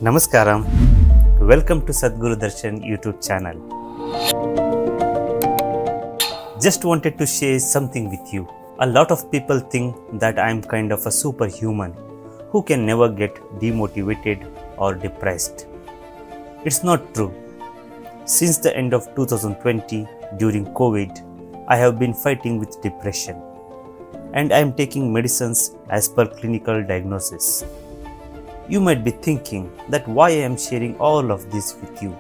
Namaskaram. Welcome to Sadhguru Darshan YouTube channel. Just wanted to share something with you. A lot of people think that I am kind of a superhuman who can never get demotivated or depressed. It's not true. Since the end of 2020 during COVID, I have been fighting with depression and I am taking medicines as per clinical diagnosis. You might be thinking that why I am sharing all of this with you.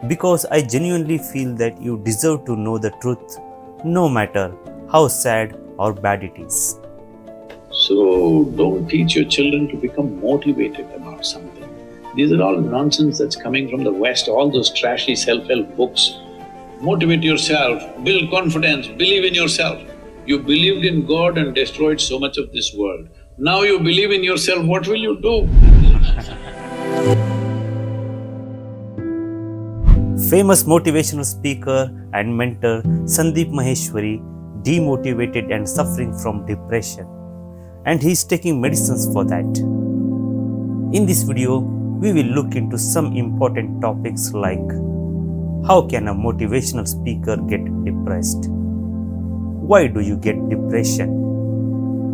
Because I genuinely feel that you deserve to know the truth no matter how sad or bad it is. So don't teach your children to become motivated about something. These are all nonsense that's coming from the West, all those trashy self-help books. Motivate yourself, build confidence, believe in yourself. You believed in God and destroyed so much of this world. Now you believe in yourself, what will you do? Famous motivational speaker and mentor Sandeep Maheshwari demotivated and suffering from depression, and he is taking medicines for that. In this video, we will look into some important topics like how can a motivational speaker get depressed? Why do you get depression?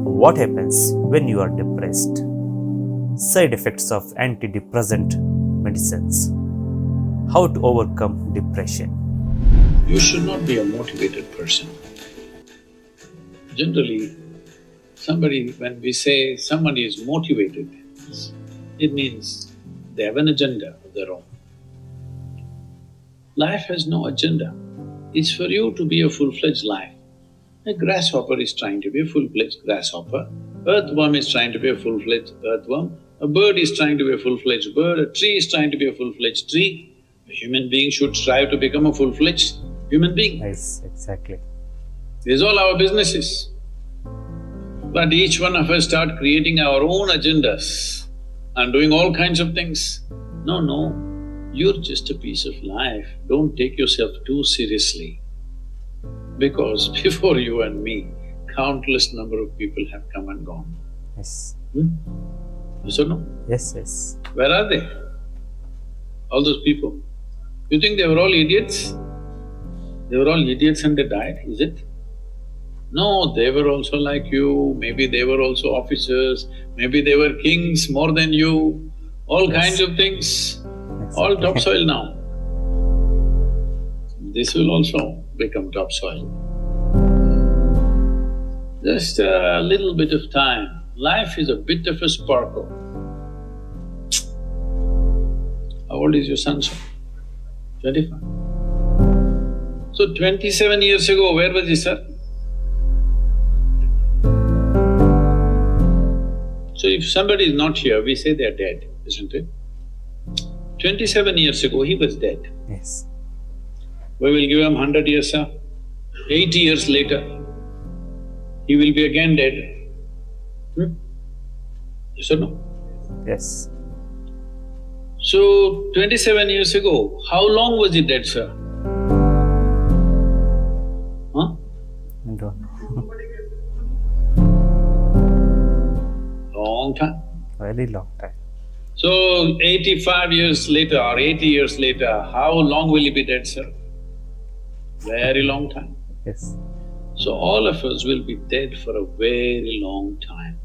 What happens when you are depressed? Side effects of antidepressant medicines. How to overcome depression. You should not be a motivated person. Generally, when we say somebody is motivated, it means they have an agenda of their own. Life has no agenda. It's for you to be a full-fledged life. A grasshopper is trying to be a full-fledged grasshopper, earthworm is trying to be a full-fledged earthworm, a bird is trying to be a full-fledged bird, a tree is trying to be a full-fledged tree. A human being should strive to become a full-fledged human being. Yes, exactly. These are all our businesses. But each one of us start creating our own agendas and doing all kinds of things. No, you're just a piece of life. Don't take yourself too seriously. Because before you and me, countless number of people have come and gone. Yes. Yes or no? Yes. Where are they? All those people. You think they were all idiots? They were all idiots and they died, is it? No, they were also like you, maybe they were also officers, maybe they were kings more than you, all kinds of things, all topsoil now. This will also become topsoil. Just a little bit of time. Life is a bit of a sparkle. How old is your son, sir? 25. So 27 years ago, where was he, sir? So if somebody is not here, we say they're dead, isn't it? 27 years ago, he was dead. Yes. We will give him 100 years, sir. 80 years later, he will be again dead. Yes or no? Yes. So, 27 years ago, how long was he dead, sir? Huh? I don't know. Long time. Very long time. So, 85 years later or 80 years later, how long will he be dead, sir? Very long time. Yes. So all of us will be dead for a very long time.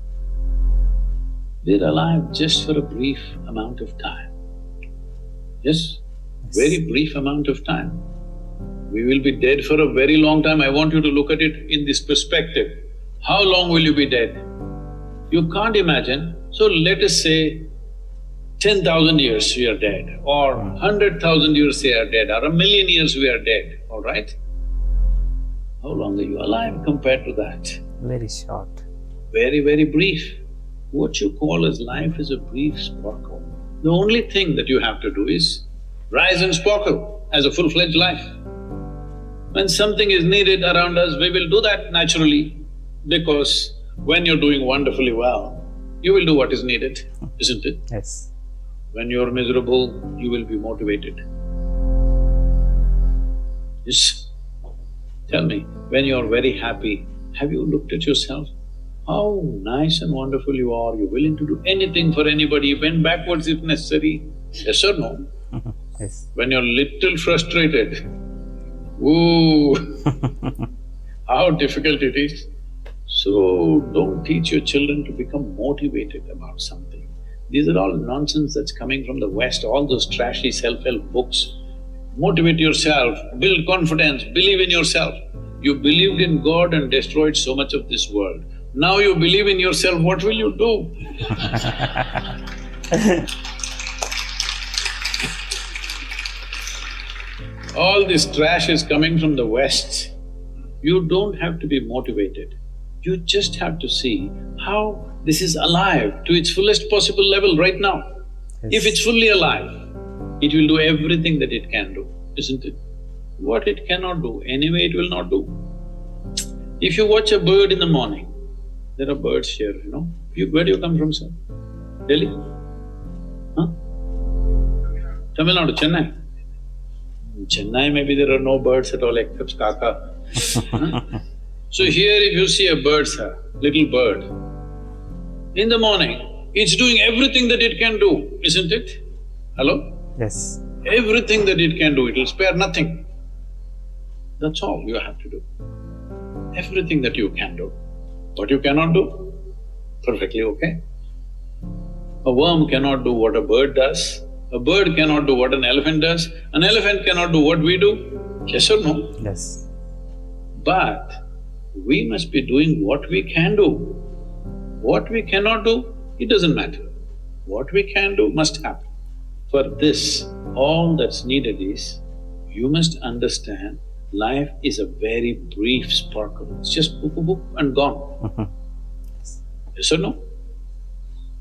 We're alive just for a brief amount of time. Yes? Very brief amount of time. We will be dead for a very long time. I want you to look at it in this perspective. How long will you be dead? You can't imagine. So let us say 10,000 years we are dead, or 100,000 years we are dead, or 1,000,000 years we are dead, all right? How long are you alive compared to that? Very short. Very brief. What you call as life is a brief sparkle. The only thing that you have to do is rise and sparkle as a full-fledged life. When something is needed around us, we will do that naturally, because when you're doing wonderfully well, you will do what is needed, isn't it? Yes. When you're miserable, you will be motivated. Yes. Tell me, when you're very happy, have you looked at yourself? How nice and wonderful you are, you're willing to do anything for anybody, bend backwards if necessary. Yes or no? Yes. When you're little frustrated, ooh, how difficult it is. So, don't teach your children to become motivated about something. These are all nonsense that's coming from the West, all those trashy self-help books. Motivate yourself, build confidence, believe in yourself. You believed in God and destroyed so much of this world. Now you believe in yourself, what will you do? All this trash is coming from the West. You don't have to be motivated. You just have to see how this is alive to its fullest possible level right now. Yes. If it's fully alive, it will do everything that it can do, isn't it? What it cannot do, anyway it will not do. If you watch a bird in the morning, there are birds here, you know. Where do you come from, sir? Delhi? Huh? Tamil Nadu, Chennai? In Chennai, maybe there are no birds at all except kaka. Huh? So here if you see a bird, sir, little bird, in the morning, it's doing everything that it can do, isn't it? Hello? Yes. Everything that it can do, it'll spare nothing. That's all you have to do. Everything that you can do. What you cannot do, perfectly okay. A worm cannot do what a bird does, a bird cannot do what an elephant does, an elephant cannot do what we do, yes or no? Yes. But we must be doing what we can do. What we cannot do, it doesn't matter. What we can do must happen. For this, all that's needed is, you must understand life is a very brief sparkle, it's just boop, boop, boop and gone. Yes or no?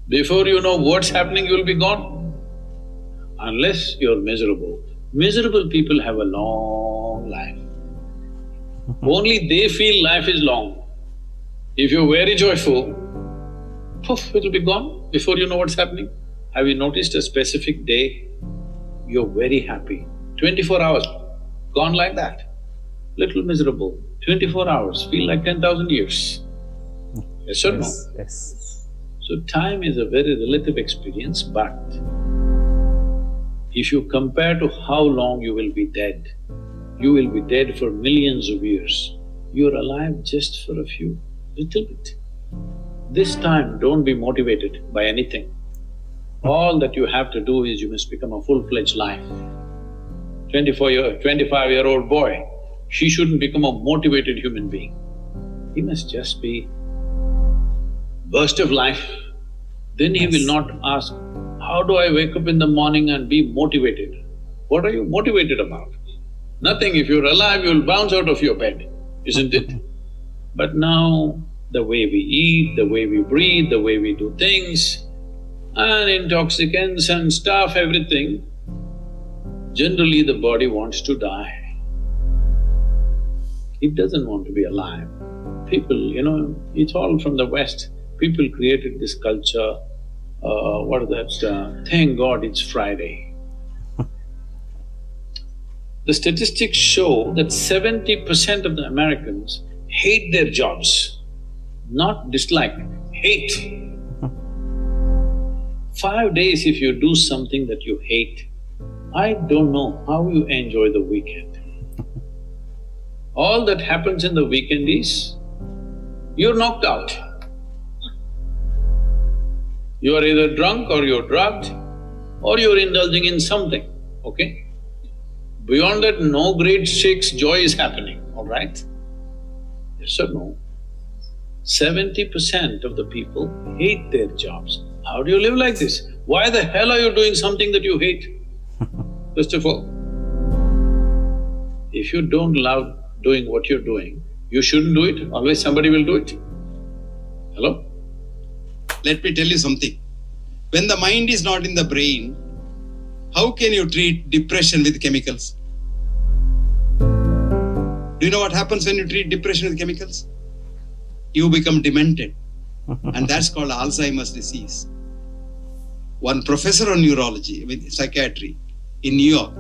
Before you know what's happening, you'll be gone. Unless you're miserable. Miserable people have a long life. Only they feel life is long. If you're very joyful, poof, it'll be gone before you know what's happening. Have you noticed a specific day, you're very happy, 24 hours, gone like that. Little miserable, 24 hours, feel like 10,000 years. Yes or no? Yes. So time is a very relative experience, but if you compare to how long you will be dead, you will be dead for millions of years. You're alive just for a few, little bit. This time, don't be motivated by anything. All that you have to do is you must become a full-fledged life. 25-year-old boy, he shouldn't become a motivated human being. He must just be burst of life. Then he will not ask, how do I wake up in the morning and be motivated? What are you motivated about? Nothing. If you're alive, you'll bounce out of your bed, isn't it? But now, the way we eat, the way we breathe, the way we do things, and intoxicants and stuff, everything, generally the body wants to die. It doesn't want to be alive. People, you know, it's all from the West. People created this culture, what is that, thank God it's Friday. The statistics show that 70% of the Americans hate their jobs, not dislike, hate. 5 days if you do something that you hate, I don't know how you enjoy the weekend. All that happens in the weekend is, you're knocked out. You are either drunk or you're drugged or you're indulging in something, okay? Beyond that, no grade 6 joy is happening, all right? Yes or no? 70% of the people hate their jobs. How do you live like this? Why the hell are you doing something that you hate? First of all, if you don't love doing what you're doing, you shouldn't do it, always somebody will do it. Hello? Let me tell you something. When the mind is not in the brain, how can you treat depression with chemicals? Do you know what happens when you treat depression with chemicals? You become demented. And that's called Alzheimer's disease. One professor on neurology, with psychiatry, in New York,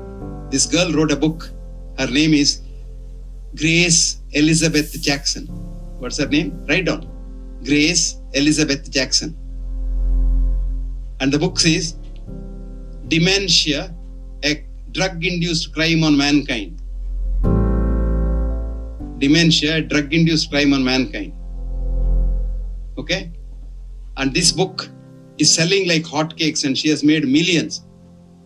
this girl wrote a book. Her name is Grace Elizabeth Jackson. What's her name? Write down. Grace Elizabeth Jackson. And the book says, Dementia, a drug-induced crime on mankind. Dementia, a drug-induced crime on mankind. Okay? And this book is selling like hotcakes and she has made millions.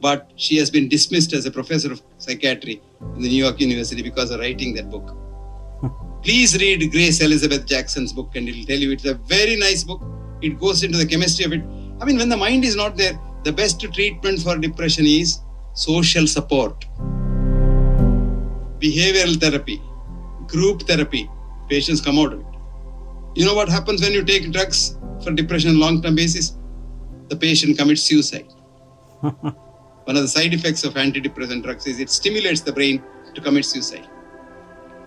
But she has been dismissed as a professor of psychiatry in the New York University because of writing that book. Please read Grace Elizabeth Jackson's book and it will tell you it's a very nice book. It goes into the chemistry of it. I mean, when the mind is not there, the best treatment for depression is social support, behavioral therapy, group therapy. Patients come out of it. You know what happens when you take drugs for depression on a long-term basis? The patient commits suicide. One of the side effects of antidepressant drugs is it stimulates the brain to commit suicide.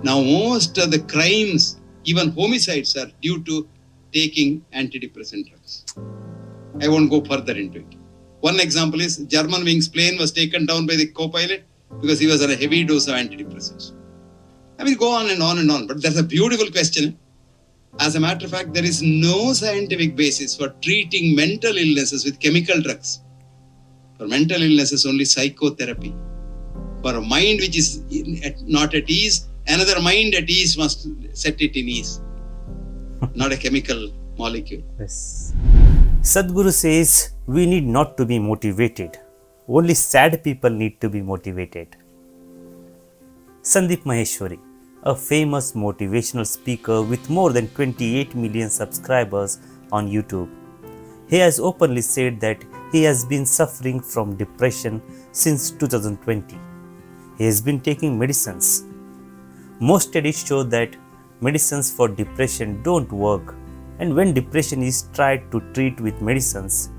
Now, most of the crimes, even homicides, are due to taking antidepressant drugs. I won't go further into it. One example is Germanwings plane was taken down by the co-pilot because he was on a heavy dose of antidepressants. I mean, go on and on and on, but that's a beautiful question. As a matter of fact, there is no scientific basis for treating mental illnesses with chemical drugs. For mental illnesses, only psychotherapy. For a mind which is not at ease, another mind at ease must set it in ease. Not a chemical molecule. Yes. Sadhguru says we need not to be motivated. Only sad people need to be motivated. Sandeep Maheshwari, a famous motivational speaker with more than 28 million subscribers on YouTube. He has openly said that he has been suffering from depression since 2020. He has been taking medicines. Most studies show that medicines for depression don't work, and when depression is tried to treat with medicines,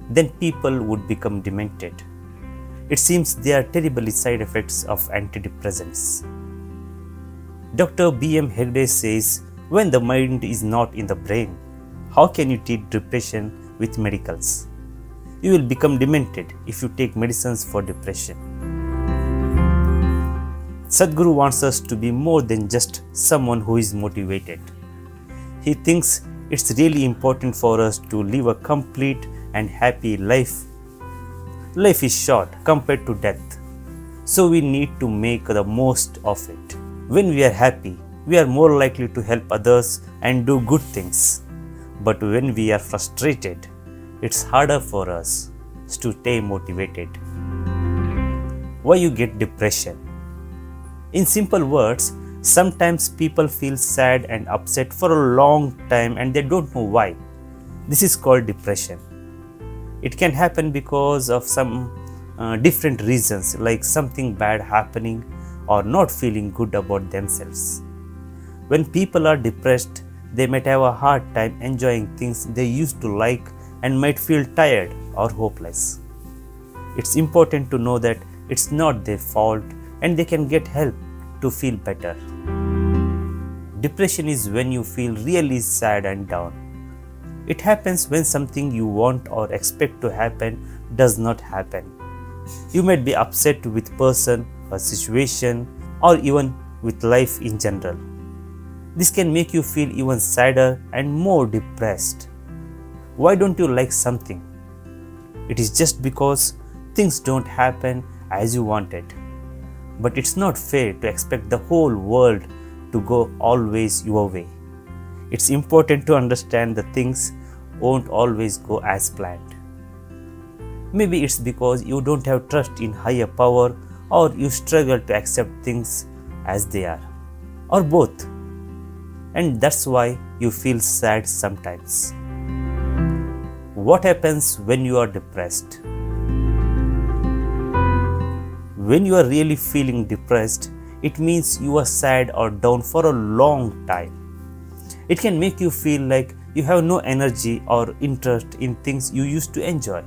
then people would become demented. It seems there are terrible side effects of antidepressants. Dr. B M Hegde says, when the mind is not in the brain, how can you treat depression with medicals? You will become demented if you take medicines for depression. Sadhguru wants us to be more than just someone who is motivated. He thinks it's really important for us to live a complete and happy life. Life is short compared to death, so we need to make the most of it. When we are happy, we are more likely to help others and do good things. But when we are frustrated, it's harder for us to stay motivated. Why you get depression? In simple words, sometimes people feel sad and upset for a long time and they don't know why. This is called depression. It can happen because of some different reasons, like something bad happening or not feeling good about themselves. When people are depressed, they might have a hard time enjoying things they used to like and might feel tired or hopeless. It's important to know that it's not their fault and they can get help to feel better. Depression is when you feel really sad and down. It happens when something you want or expect to happen does not happen. You might be upset with person, a situation, or even with life in general. This can make you feel even sadder and more depressed. Why don't you like something? It is just because things don't happen as you wanted. But it's not fair to expect the whole world to go always your way. It's important to understand that things won't always go as planned. Maybe it's because you don't have trust in higher power, or you struggle to accept things as they are, or both. And that's why you feel sad sometimes. What happens when you are depressed? When you are really feeling depressed, it means you are sad or down for a long time. It can make you feel like you have no energy or interest in things you used to enjoy.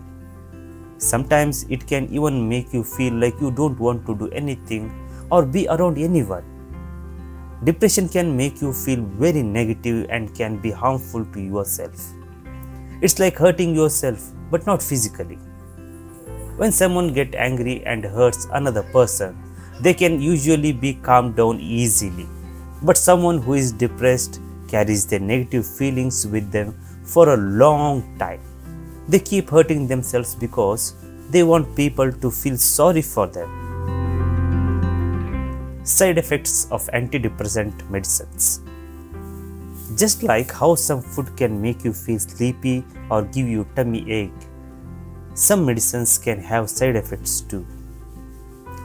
Sometimes it can even make you feel like you don't want to do anything or be around anyone. Depression can make you feel very negative and can be harmful to yourself. It's like hurting yourself, but not physically. When someone gets angry and hurts another person, they can usually be calmed down easily. But someone who is depressed carries their negative feelings with them for a long time. They keep hurting themselves because they want people to feel sorry for them. Side effects of antidepressant medicines. Just like how some food can make you feel sleepy or give you tummy ache, some medicines can have side effects too.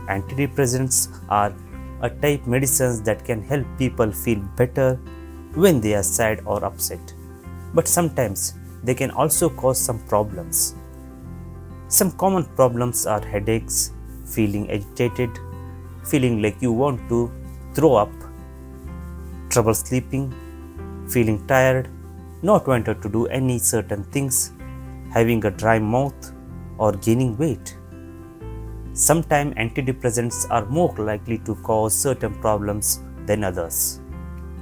Antidepressants are a type medicines that can help people feel better when they are sad or upset. But sometimes they can also cause some problems. Some common problems are headaches, feeling agitated, feeling like you want to throw up, trouble sleeping, feeling tired, not wanting to do any certain things, having a dry mouth, or gaining weight. Sometimes antidepressants are more likely to cause certain problems than others.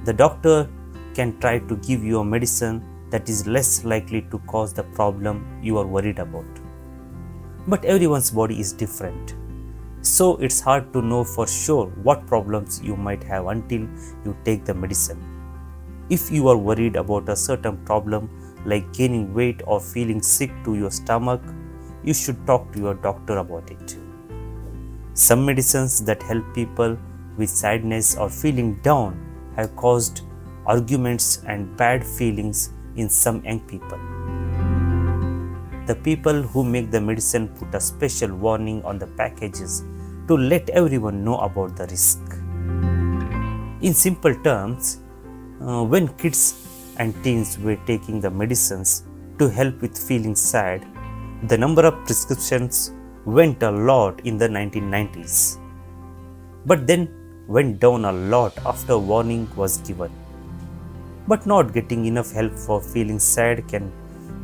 The doctor can try to give you a medicine that is less likely to cause the problem you are worried about. But everyone's body is different. So it's hard to know for sure what problems you might have until you take the medicine. If you are worried about a certain problem like gaining weight or feeling sick to your stomach, you should talk to your doctor about it. Some medicines that help people with sadness or feeling down have caused arguments and bad feelings in some young people. The people who make the medicine put a special warning on the packages to let everyone know about the risk. In simple terms, when kids and teens were taking the medicines to help with feeling sad, the number of prescriptions went a lot in the 1990s, but then went down a lot after warning was given. But not getting enough help for feeling sad can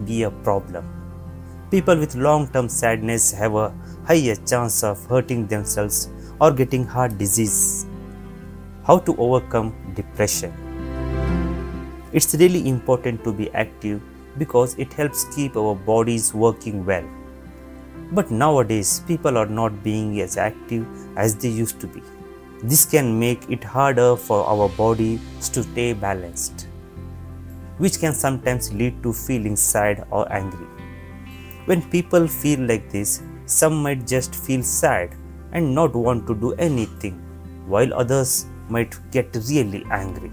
be a problem. People with long-term sadness have a higher chance of hurting themselves or getting heart disease. How to overcome depression? It's really important to be active because it helps keep our bodies working well. But nowadays, people are not being as active as they used to be. This can make it harder for our bodies to stay balanced, which can sometimes lead to feeling sad or angry. When people feel like this, some might just feel sad and not want to do anything, while others might get really angry.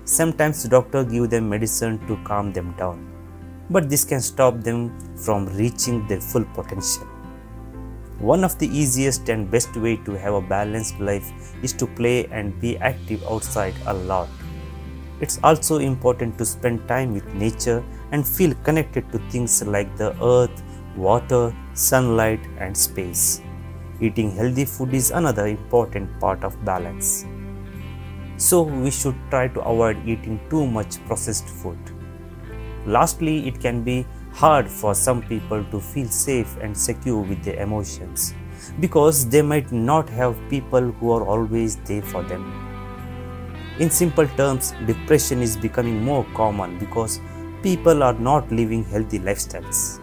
Sometimes doctors give them medicine to calm them down, but this can stop them from reaching their full potential. One of the easiest and best way to have a balanced life is to play and be active outside a lot. It's also important to spend time with nature and feel connected to things like the earth, water, sunlight, and space. Eating healthy food is another important part of balance. So we should try to avoid eating too much processed food. Lastly, it can be hard for some people to feel safe and secure with their emotions because they might not have people who are always there for them. In simple terms, depression is becoming more common because people are not living healthy lifestyles.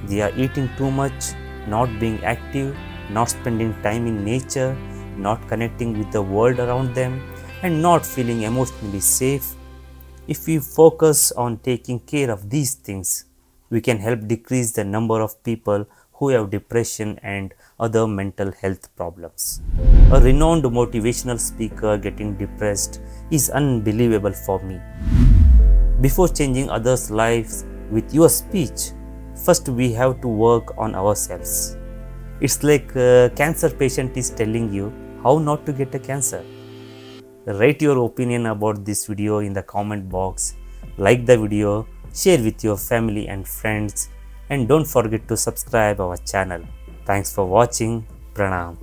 They are eating too much, not being active, not spending time in nature, not connecting with the world around them, and not feeling emotionally safe. If we focus on taking care of these things, we can help decrease the number of people who have depression and other mental health problems. A renowned motivational speaker getting depressed is unbelievable for me. Before changing others' lives with your speech, first we have to work on ourselves. It's like a cancer patient is telling you how not to get a cancer. Write your opinion about this video in the comment box, like the video, share with your family and friends, and don't forget to subscribe our channel. Thanks for watching. Pranam.